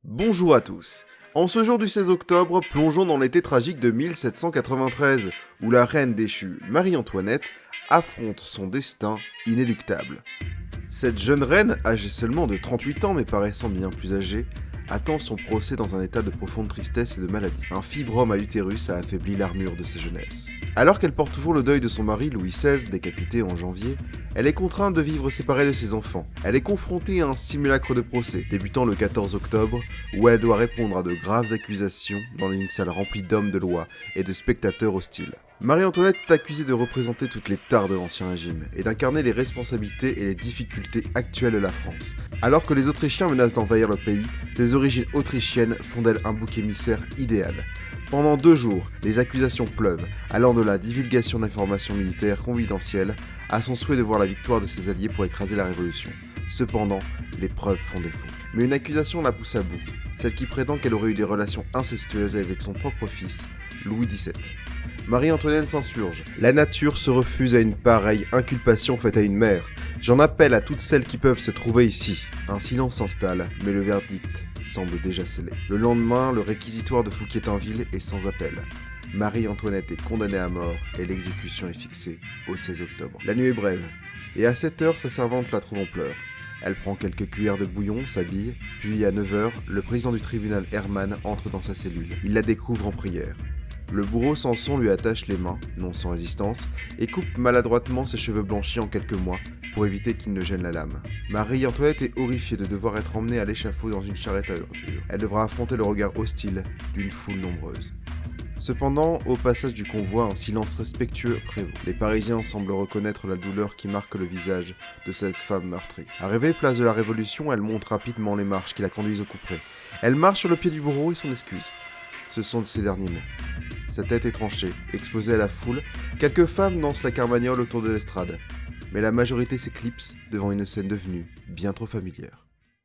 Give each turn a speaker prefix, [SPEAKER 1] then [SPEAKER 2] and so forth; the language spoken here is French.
[SPEAKER 1] Bonjour à tous. En ce jour du 16 octobre, plongeons dans l'été tragique de 1793, où la reine déchue Marie-Antoinette affronte son destin inéluctable. Cette jeune reine, âgée seulement de 38 ans mais paraissant bien plus âgée, attend son procès dans un état de profonde tristesse et de maladie. Un fibrome à l'utérus a affaibli l'armure de sa jeunesse. Alors qu'elle porte toujours le deuil de son mari Louis XVI, décapité en janvier, elle est contrainte de vivre séparée de ses enfants. Elle est confrontée à un simulacre de procès, débutant le 14 octobre, où elle doit répondre à de graves accusations dans une salle remplie d'hommes de loi et de spectateurs hostiles. Marie-Antoinette est accusée de représenter toutes les tares de l'Ancien Régime et d'incarner les responsabilités et les difficultés actuelles de la France. Alors que les Autrichiens menacent d'envahir le pays, ses origines autrichiennes font d'elle un bouc émissaire idéal. Pendant 2 jours, les accusations pleuvent, allant de la divulgation d'informations militaires confidentielles à son souhait de voir la victoire de ses alliés pour écraser la Révolution. Cependant, les preuves font défaut. Mais une accusation la pousse à bout, celle qui prétend qu'elle aurait eu des relations incestueuses avec son propre fils, Louis XVII. Marie-Antoinette s'insurge. La nature se refuse à une pareille inculpation faite à une mère. J'en appelle à toutes celles qui peuvent se trouver ici. Un silence s'installe, mais le verdict semble déjà scellé. Le lendemain, le réquisitoire de Fouquier-Tinville est sans appel. Marie-Antoinette est condamnée à mort et l'exécution est fixée au 16 octobre. La nuit est brève, et à 7 heures, sa servante la trouve en pleurs. Elle prend quelques cuillères de bouillon, s'habille, puis à 9 heures, le président du tribunal Hermann entre dans sa cellule. Il la découvre en prière. Le bourreau Samson lui attache les mains, non sans résistance, et coupe maladroitement ses cheveux blanchis en quelques mois, pour éviter qu'il ne gêne la lame. Marie-Antoinette est horrifiée de devoir être emmenée à l'échafaud dans une charrette à ordures. Elle devra affronter le regard hostile d'une foule nombreuse. Cependant, au passage du convoi, un silence respectueux prévaut. Les Parisiens semblent reconnaître la douleur qui marque le visage de cette femme meurtrie. Arrivée place de la Révolution, elle monte rapidement les marches qui la conduisent au couperet. Elle marche sur le pied du bourreau et s'en excuse. Ce sont ses derniers mots. Sa tête est tranchée, exposée à la foule, quelques femmes dansent la carmagnole autour de l'estrade. Mais la majorité s'éclipse devant une scène devenue bien trop familière.